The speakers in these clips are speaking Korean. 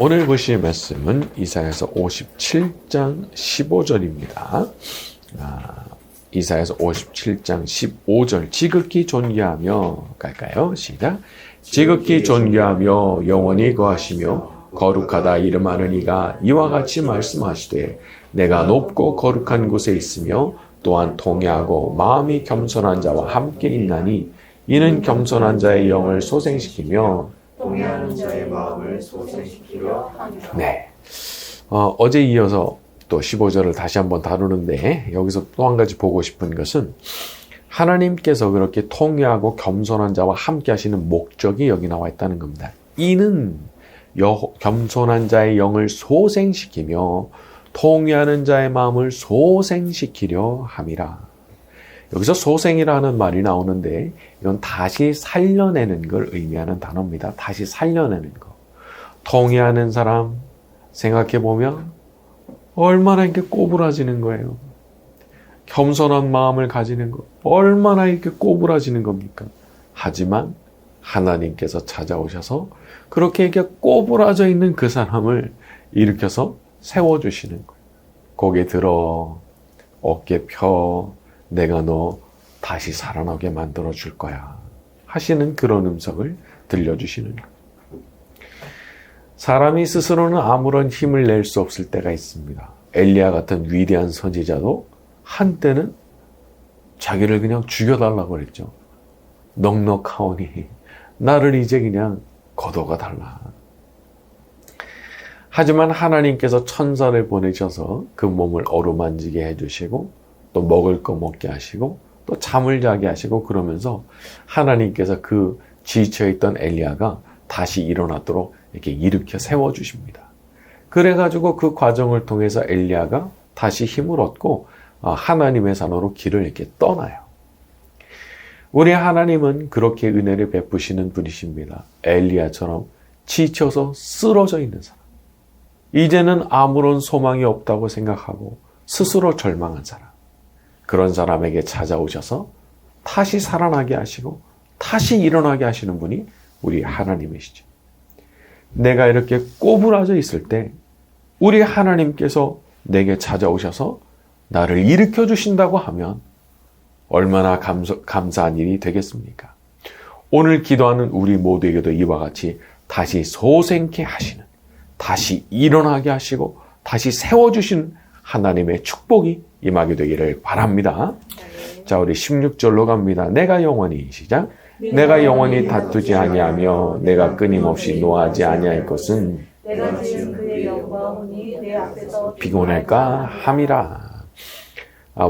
오늘 보실 말씀은 이사야서 57장 15절입니다. 이사야서 57장 15절 지극히 존귀하며 갈까요? 시작. 지극히 존귀하며 영원히 거하시며 거룩하다 이름하는 이가 이와 같이 말씀하시되 내가 높고 거룩한 곳에 있으며 또한 통회하고 마음이 겸손한 자와 함께 있나니 이는 겸손한 자의 영을 소생시키며 통회하는 자의 마음을 소생시키려 하니라. 네. 어제 이어서 또 15절을 다시 한번 다루는데 여기서 또 한 가지 보고 싶은 것은 하나님께서 그렇게 통회하고 겸손한 자와 함께 하시는 목적이 여기 나와 있다는 겁니다. 이는 겸손한 자의 영을 소생시키며 통회하는 자의 마음을 소생시키려 함이라. 여기서 소생이라는 말이 나오는데 이건 다시 살려내는 걸 의미하는 단어입니다. 다시 살려내는 거. 통회하는 사람 생각해보면 얼마나 이렇게 꼬부라지는 거예요. 겸손한 마음을 가지는 거 얼마나 이렇게 꼬부라지는 겁니까? 하지만 하나님께서 찾아오셔서 그렇게 이렇게 꼬부라져 있는 그 사람을 일으켜서 세워주시는 거예요. 고개 들어, 어깨 펴, 내가 너 다시 살아나게 만들어 줄 거야 하시는 그런 음성을 들려주시는 거예요. 사람이 스스로는 아무런 힘을 낼 수 없을 때가 있습니다. 엘리야 같은 위대한 선지자도 한때는 자기를 그냥 죽여달라고 그랬죠. 넉넉하오니 나를 이제 그냥 거둬가 달라. 하지만 하나님께서 천사를 보내셔서 그 몸을 어루만지게 해주시고 또 먹을 거 먹게 하시고 또 잠을 자게 하시고 그러면서 하나님께서 그 지쳐있던 엘리야가 다시 일어나도록 이렇게 일으켜 세워주십니다. 그래가지고 그 과정을 통해서 엘리야가 다시 힘을 얻고 하나님의 산으로 길을 이렇게 떠나요. 우리 하나님은 그렇게 은혜를 베푸시는 분이십니다. 엘리야처럼 지쳐서 쓰러져 있는 사람, 이제는 아무런 소망이 없다고 생각하고 스스로 절망한 사람, 그런 사람에게 찾아오셔서 다시 살아나게 하시고 다시 일어나게 하시는 분이 우리 하나님이시죠. 내가 이렇게 꼬부라져 있을 때 우리 하나님께서 내게 찾아오셔서 나를 일으켜 주신다고 하면 얼마나 감사한 일이 되겠습니까? 오늘 기도하는 우리 모두에게도 이와 같이 다시 소생케 하시는, 다시 일어나게 하시고 다시 세워주신 하나님의 축복이 임하게 되기를 바랍니다. 자, 우리 16절로 갑니다. 내가 영원히 시작. 내가 영원히 다투지 아니하며 내가 끊임없이 노하지 아니할 것은 내가 지은 그의 영광이 내 앞에서 피곤할까 함이라.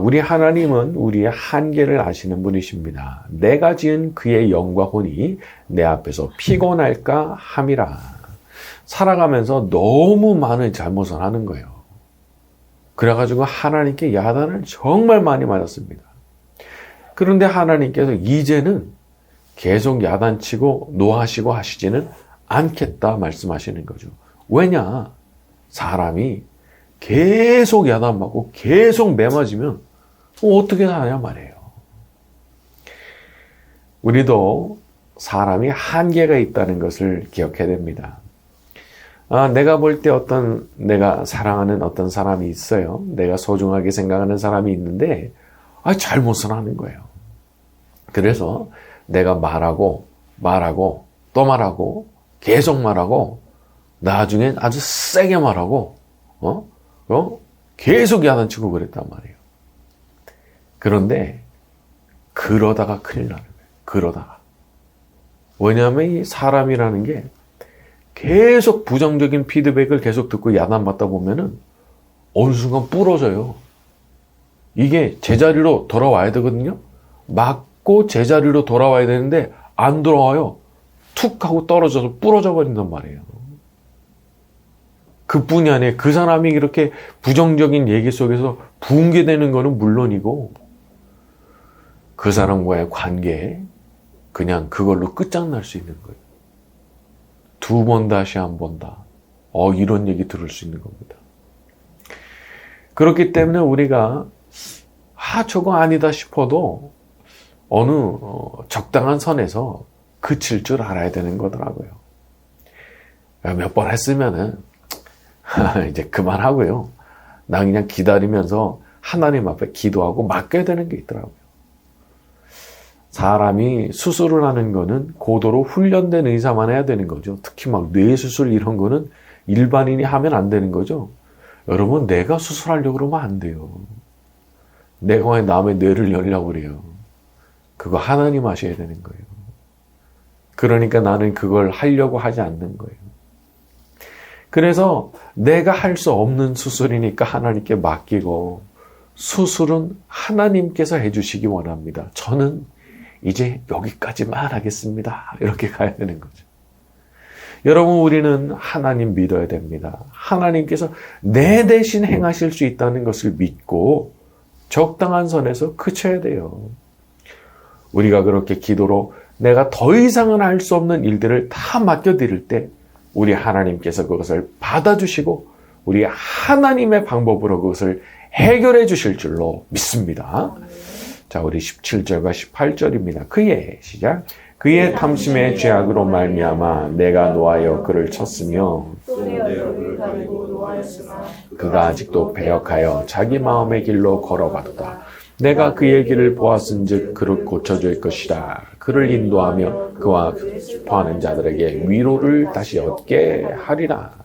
우리 하나님은 우리의 한계를 아시는 분이십니다. 내가 지은 그의 영과 혼이 내 앞에서 피곤할까 함이라. 살아가면서 너무 많은 잘못을 하는 거예요. 그래가지고 하나님께 야단을 정말 많이 맞았습니다. 그런데 하나님께서 이제는 계속 야단치고 노하시고 하시지는 않겠다 말씀하시는 거죠. 왜냐? 사람이 계속 야단맞고 계속 매맞으면 어떻게 사냐 말이에요. 우리도 사람이 한계가 있다는 것을 기억해야 됩니다. 내가 볼 때 내가 사랑하는 어떤 사람이 있어요. 내가 소중하게 생각하는 사람이 있는데 잘못을 하는 거예요. 그래서 내가 말하고 또 말하고 계속 말하고 나중엔 아주 세게 말하고 계속 야단치고 그랬단 말이에요. 그런데 그러다가 큰일 나는 거예요. 그러다가. 왜냐하면 이 사람이라는 게 계속 부정적인 피드백을 계속 듣고 야단받다 보면은 어느 순간 부러져요. 이게 제자리로 돌아와야 되거든요. 맞고 제자리로 돌아와야 되는데 안 돌아와요. 툭 하고 떨어져서 부러져 버린단 말이에요. 그뿐이 아니에요. 그 사람이 이렇게 부정적인 얘기 속에서 붕괴되는 거는 물론이고 그 사람과의 관계에 그냥 그걸로 끝장날 수 있는 거예요. 두 번 다시 안 본다. 이런 얘기 들을 수 있는 겁니다. 그렇기 때문에 우리가 저거 아니다 싶어도 어느 적당한 선에서 그칠 줄 알아야 되는 거더라고요. 몇 번 했으면은 이제 그만하고요. 나 그냥 기다리면서 하나님 앞에 기도하고 맡겨야 되는 게 있더라고요. 사람이 수술을 하는 거는 고도로 훈련된 의사만 해야 되는 거죠. 특히 막 뇌수술 이런 거는 일반인이 하면 안 되는 거죠. 여러분, 내가 수술하려고 그러면 안 돼요. 내가 왜 남의 뇌를 열려고 그래요. 그거 하나님 하셔야 되는 거예요. 그러니까 나는 그걸 하려고 하지 않는 거예요. 그래서 내가 할 수 없는 수술이니까 하나님께 맡기고 수술은 하나님께서 해주시기 원합니다. 저는 이제 여기까지만 하겠습니다. 이렇게 가야 되는 거죠. 여러분, 우리는 하나님 믿어야 됩니다. 하나님께서 내 대신 행하실 수 있다는 것을 믿고 적당한 선에서 그쳐야 돼요. 우리가 그렇게 기도로 내가 더 이상은 할 수 없는 일들을 다 맡겨드릴 때 우리 하나님께서 그것을 받아주시고 우리 하나님의 방법으로 그것을 해결해 주실 줄로 믿습니다. 자, 우리 17절과 18절입니다. 그의 시작. 그의 탐심의 죄악으로 말미암아 내가 노하여 그를 쳤으며 그가 아직도 배역하여 자기 마음의 길로 걸어가도다. 내가 그의 길을 보았은즉 그를 고쳐줄 것이라. 그를 인도하며 그와 싶어하는 자들에게 위로를 다시 얻게 하리라.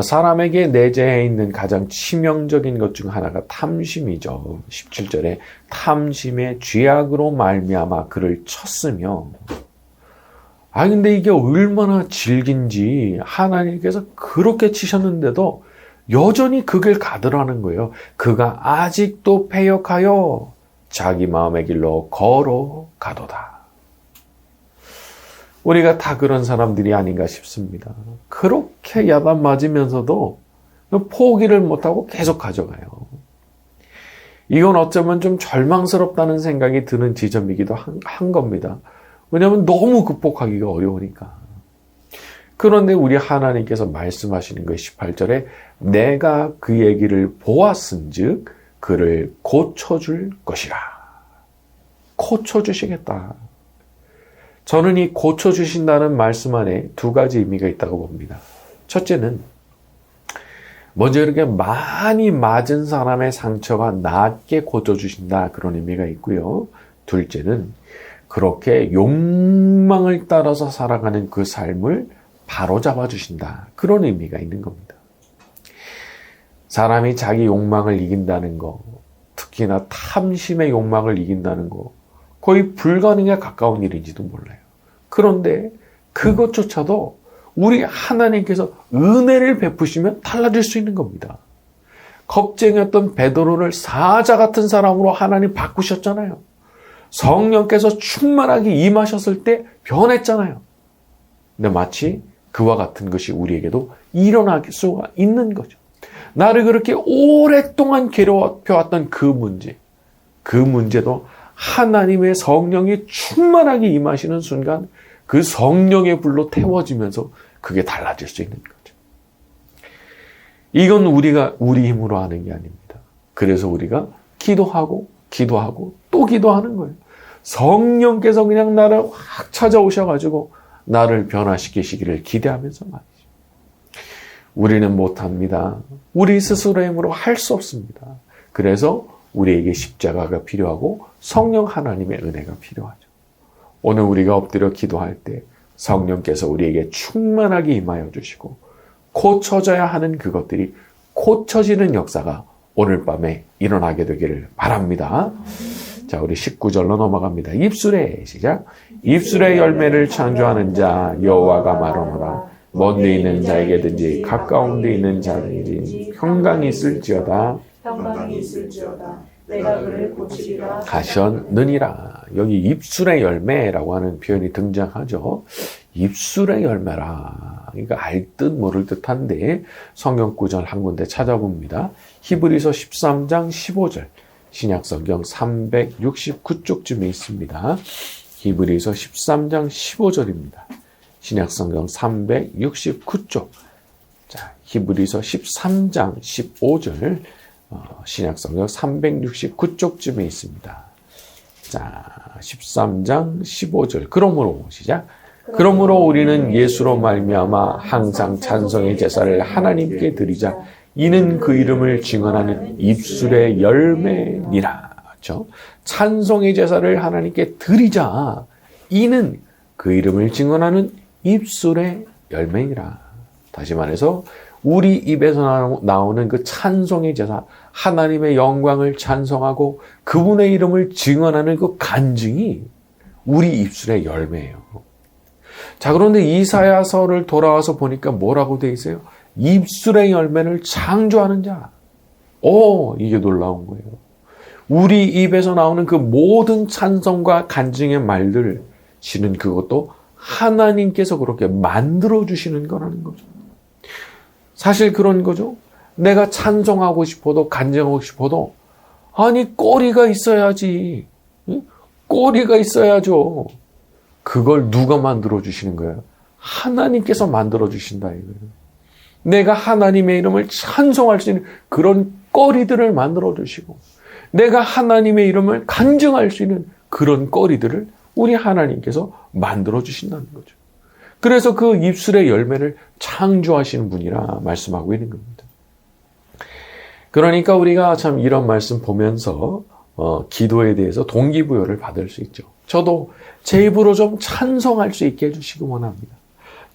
사람에게 내재해 있는 가장 치명적인 것 중 하나가 탐심이죠. 17절에 탐심의 죄악으로 말미암아 그를 쳤으며. 근데 이게 얼마나 질긴지 하나님께서 그렇게 치셨는데도 여전히 그 길 가더라는 거예요. 그가 아직도 패역하여 자기 마음의 길로 걸어가도다. 우리가 다 그런 사람들이 아닌가 싶습니다. 그렇게 야단 맞으면서도 포기를 못하고 계속 가져가요. 이건 어쩌면 좀 절망스럽다는 생각이 드는 지점이기도 한 겁니다. 왜냐하면 너무 극복하기가 어려우니까. 그런데 우리 하나님께서 말씀하시는 것 18절에 내가 그의 길을 보았은즉 그를 고쳐줄 것이라. 고쳐주시겠다. 저는 이 고쳐주신다는 말씀 안에 두 가지 의미가 있다고 봅니다. 첫째는 먼저 이렇게 많이 맞은 사람의 상처가 낫게 고쳐주신다, 그런 의미가 있고요. 둘째는 그렇게 욕망을 따라서 살아가는 그 삶을 바로잡아 주신다, 그런 의미가 있는 겁니다. 사람이 자기 욕망을 이긴다는 거, 특히나 탐심의 욕망을 이긴다는 거, 거의 불가능에 가까운 일인지도 몰라요. 그런데 그것조차도 우리 하나님께서 은혜를 베푸시면 달라질 수 있는 겁니다. 겁쟁이였던 베드로를 사자 같은 사람으로 하나님 바꾸셨잖아요. 성령께서 충만하게 임하셨을 때 변했잖아요. 근데 마치 그와 같은 것이 우리에게도 일어날 수가 있는 거죠. 나를 그렇게 오랫동안 괴롭혀왔던 그 문제도 하나님의 성령이 충만하게 임하시는 순간 그 성령의 불로 태워지면서 그게 달라질 수 있는 거죠. 이건 우리가 우리 힘으로 하는 게 아닙니다. 그래서 우리가 기도하고 또 기도하는 거예요. 성령께서 그냥 나를 확 찾아오셔가지고 나를 변화시키시기를 기대하면서 말이죠. 우리는 못합니다. 우리 스스로의 힘으로 할 수 없습니다. 그래서 우리에게 십자가가 필요하고 성령 하나님의 은혜가 필요하죠. 오늘 우리가 엎드려 기도할 때 성령께서 우리에게 충만하게 임하여 주시고 고쳐져야 하는 그것들이 고쳐지는 역사가 오늘 밤에 일어나게 되기를 바랍니다. 자, 우리 19절로 넘어갑니다. 입술의 시작. 입술의 열매를 창조하는 자 여호와가 말하노라. 먼 데 있는 자에게든지 가까운 데 있는 자에게든지 평강이 있을지어다. 내가 그를 고치리라 하셨느니라. 여기 입술의 열매라고 하는 표현이 등장하죠. 입술의 열매라. 그러니까 알 듯 모를 듯한데 성경 구절 한 군데 찾아봅니다. 히브리서 13장 15절. 신약성경 369쪽쯤에 있습니다. 히브리서 13장 15절입니다. 신약성경 369쪽. 자, 히브리서 13장 15절. 신약성경 369쪽쯤에 있습니다. 자, 13장 15절. 그러므로 시작. 그러므로 우리는 예수로 말미암아 항상 찬송의 제사를 하나님께 드리자. 이는 그 이름을 증언하는 입술의 열매니라. 그렇죠? 찬송의 제사를 하나님께 드리자. 이는 그 이름을 증언하는 입술의 열매니라. 다시 말해서 우리 입에서 나오는 그 찬송의 제사, 하나님의 영광을 찬송하고 그분의 이름을 증언하는 그 간증이 우리 입술의 열매예요. 자, 그런데 이사야서를 돌아와서 보니까 뭐라고 돼 있어요? 입술의 열매를 창조하는 자. 이게 놀라운 거예요. 우리 입에서 나오는 그 모든 찬송과 간증의 말들, 실은 그것도 하나님께서 그렇게 만들어주시는 거라는 거죠. 사실 그런 거죠. 내가 찬송하고 싶어도 간증하고 싶어도 아니 꼬리가 있어야지. 꼬리가 있어야죠. 그걸 누가 만들어주시는 거예요? 하나님께서 만들어주신다 이거예요. 내가 하나님의 이름을 찬송할 수 있는 그런 꼬리들을 만들어주시고 내가 하나님의 이름을 간증할 수 있는 그런 꼬리들을 우리 하나님께서 만들어주신다는 거죠. 그래서 그 입술의 열매를 창조하시는 분이라 말씀하고 있는 겁니다. 그러니까 우리가 참 이런 말씀 보면서 기도에 대해서 동기부여를 받을 수 있죠. 저도 제 입으로 좀 찬송할 수 있게 해주시기 원합니다.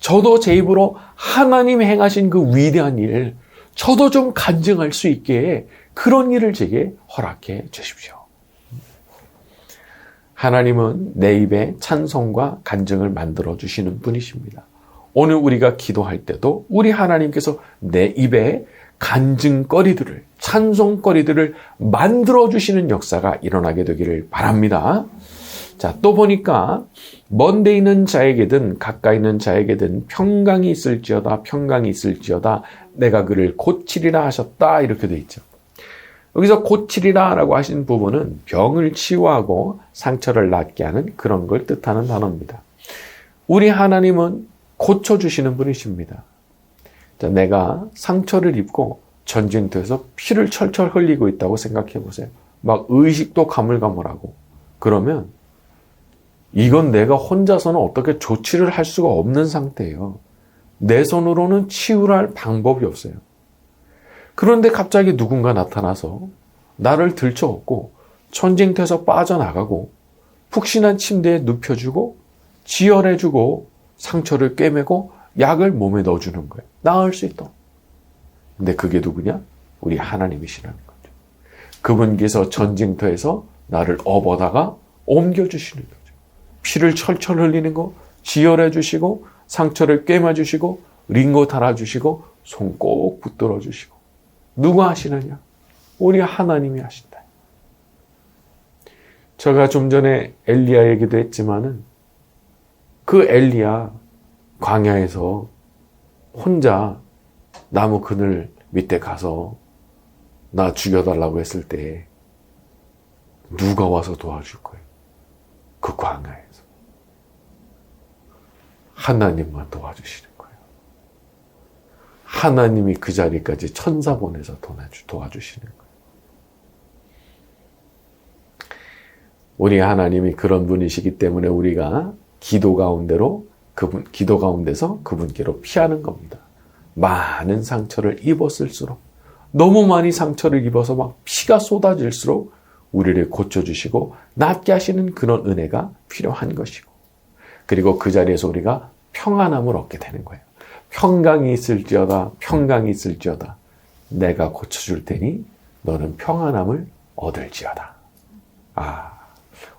저도 제 입으로 하나님 행하신 그 위대한 일, 저도 좀 간증할 수 있게 그런 일을 제게 허락해 주십시오. 하나님은 내 입에 찬송과 간증을 만들어 주시는 분이십니다. 오늘 우리가 기도할 때도 우리 하나님께서 내 입에 간증거리들을, 찬송거리들을 만들어 주시는 역사가 일어나게 되기를 바랍니다. 자, 또 보니까 먼데 있는 자에게든 가까이 있는 자에게든 평강이 있을지어다 평강이 있을지어다 내가 그를 고치리라 하셨다 이렇게 돼 있죠. 여기서 고치리라 라고 하신 부분은 병을 치유하고 상처를 낫게 하는 그런 걸 뜻하는 단어입니다. 우리 하나님은 고쳐주시는 분이십니다. 자, 내가 상처를 입고 전쟁터에서 피를 철철 흘리고 있다고 생각해 보세요. 막 의식도 가물가물하고 그러면 이건 내가 혼자서는 어떻게 조치를 할 수가 없는 상태예요. 내 손으로는 치유를 할 방법이 없어요. 그런데 갑자기 누군가 나타나서 나를 들쳐업고 전쟁터에서 빠져나가고 푹신한 침대에 눕혀주고 지혈해주고 상처를 꿰매고 약을 몸에 넣어주는 거예요. 나을 수 있다. 근데 그게 누구냐? 우리 하나님이시라는 거죠. 그분께서 전쟁터에서 나를 업어다가 옮겨주시는 거죠. 피를 철철 흘리는 거 지혈해주시고 상처를 꿰매주시고 링고 달아주시고 손 꼭 붙들어주시고 누가 하시느냐? 우리 하나님이 하신다. 제가 좀 전에 엘리야 얘기도 했지만은 그 엘리야 광야에서 혼자 나무 그늘 밑에 가서 나 죽여달라고 했을 때 누가 와서 도와줄 거예요? 그 광야에서. 하나님만 도와주시는 거예요. 하나님이 그 자리까지 천사 보내서 도와주시는 거예요. 우리 하나님이 그런 분이시기 때문에 우리가 기도 가운데서 그분께로 피하는 겁니다. 많은 상처를 입었을수록 너무 많이 상처를 입어서 막 피가 쏟아질수록 우리를 고쳐주시고 낫게 하시는 그런 은혜가 필요한 것이고 그리고 그 자리에서 우리가 평안함을 얻게 되는 거예요. 평강이 있을지어다 평강이 있을지어다 내가 고쳐줄 테니 너는 평안함을 얻을지어다.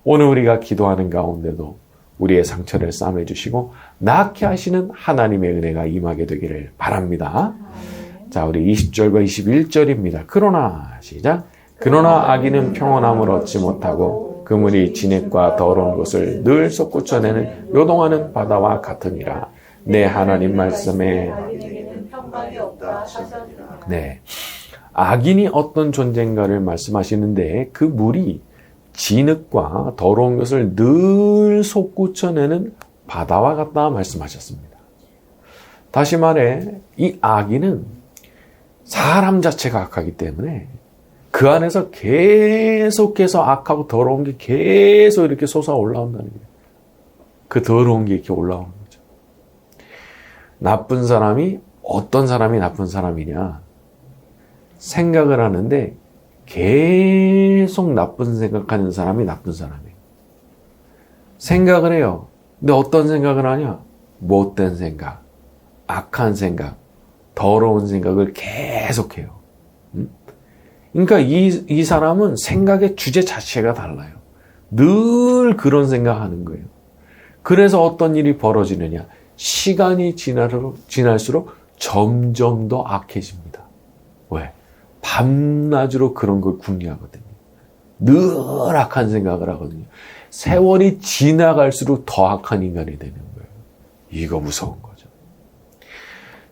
오늘 우리가 기도하는 가운데도 우리의 상처를 싸매주시고 낫게 하시는 하나님의 은혜가 임하게 되기를 바랍니다. 자, 우리 20절과 21절입니다. 그러나 시작. 그러나 악인은 평온함을 얻지 못하고 그물이 진액과 더러운 것을 늘 솟구쳐내는 요동하는 바다와 같으니라. 내 하나님 말씀에 네, 악인이 어떤 존재인가를 말씀하시는데 그 물이 진흙과 더러운 것을 늘 솟구쳐내는 바다와 같다 말씀하셨습니다. 다시 말해 이 악인은 사람 자체가 악하기 때문에 그 안에서 계속해서 악하고 더러운 게 계속 이렇게 솟아 올라온다는 거예요. 그 더러운 게 이렇게 올라오는 거죠. 나쁜 사람이 어떤 사람이 나쁜 사람이냐? 생각을 하는데 계속 나쁜 생각하는 사람이 나쁜 사람이에요. 생각을 해요. 근데 어떤 생각을 하냐? 못된 생각, 악한 생각, 더러운 생각을 계속해요. 그러니까 이 사람은 생각의 주제 자체가 달라요. 늘 그런 생각하는 거예요. 그래서 어떤 일이 벌어지느냐? 시간이 지날수록 점점 더 악해집니다. 왜? 밤낮으로 그런 걸 궁리하거든요. 늘 악한 생각을 하거든요. 세월이 지나갈수록 더 악한 인간이 되는 거예요. 이거 무서운 거죠.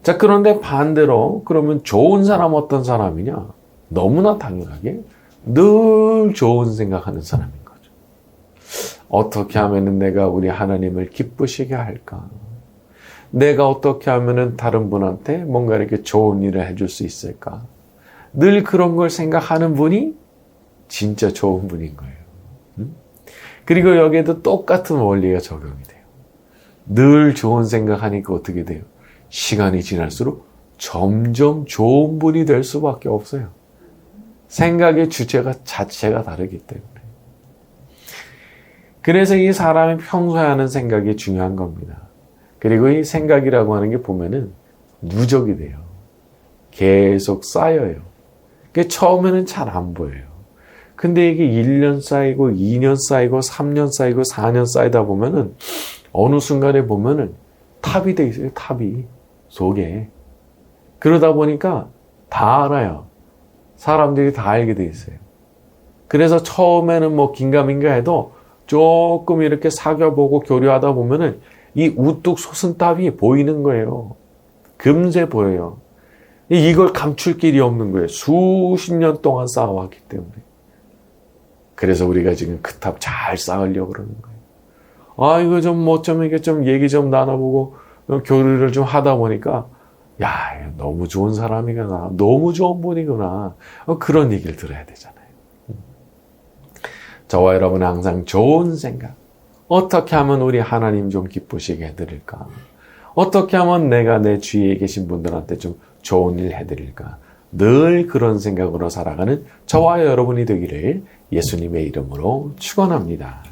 자, 그런데 반대로 그러면 좋은 사람 어떤 사람이냐? 너무나 당연하게 늘 좋은 생각하는 사람인 거죠. 어떻게 하면 내가 우리 하나님을 기쁘시게 할까? 내가 어떻게 하면 다른 분한테 뭔가 이렇게 좋은 일을 해줄 수 있을까? 늘 그런 걸 생각하는 분이 진짜 좋은 분인 거예요. 그리고 여기에도 똑같은 원리가 적용이 돼요. 늘 좋은 생각하니까 어떻게 돼요? 시간이 지날수록 점점 좋은 분이 될 수밖에 없어요. 생각의 주체가 자체가 다르기 때문에. 그래서 이 사람이 평소에 하는 생각이 중요한 겁니다. 그리고 이 생각이라고 하는 게 보면은 누적이 돼요. 계속 쌓여요. 그게 처음에는 잘 안 보여요. 근데 이게 1년 쌓이고 2년 쌓이고 3년 쌓이고 4년 쌓이다 보면은 어느 순간에 보면은 탑이 돼 있어요. 탑이 속에. 그러다 보니까 다 알아요. 사람들이 다 알게 돼 있어요. 그래서 처음에는 뭐 긴가민가 해도 조금 이렇게 사귀어보고 교류하다 보면은 이 우뚝 솟은 탑이 보이는 거예요. 금세 보여요. 이걸 감출 길이 없는 거예요. 수십 년 동안 쌓아왔기 때문에. 그래서 우리가 지금 그 탑 잘 쌓으려고 그러는 거예요. 아, 이거 좀 뭐 좀 이게 좀 얘기 좀 나눠보고 교류를 좀 하다 보니까 야, 너무 좋은 사람이구나. 너무 좋은 분이구나. 그런 얘기를 들어야 되잖아요. 저와 여러분은 항상 좋은 생각. 어떻게 하면 우리 하나님 좀 기쁘시게 해드릴까? 어떻게 하면 내가 내 주위에 계신 분들한테 좀 좋은 일 해드릴까? 늘 그런 생각으로 살아가는 저와 여러분이 되기를 예수님의 이름으로 축원합니다.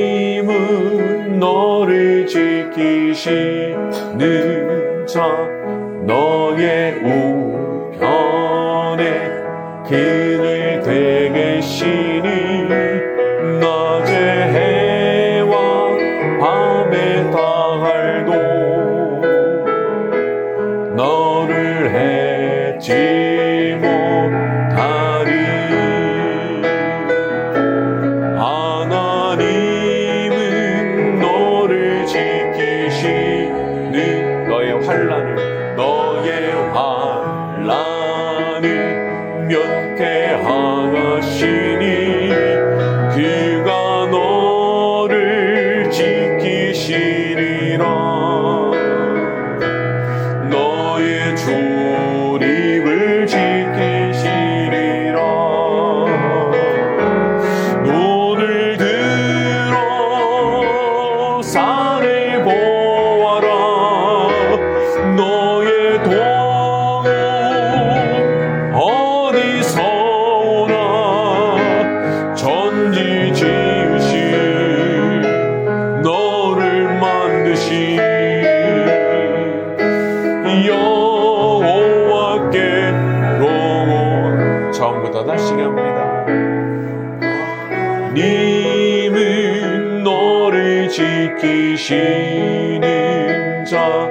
하나님은 너를 지키시는 자, 너의 우편에 그늘 되게 계시니 낮에 해와 밤에 달도 너를 해지 못하리. 하나님은 너를 지키시는 너의 환난을 면케하시니 그가 너를 지키시리라. 너의 출입을 지키시리라. 눈을 들어 산을 보아라. 너의 도움 어디서 오나. 전지 지으신 너를 만드신 여호와께로. 처음부터 다시 합니다. 님은 너를 지키시는 자,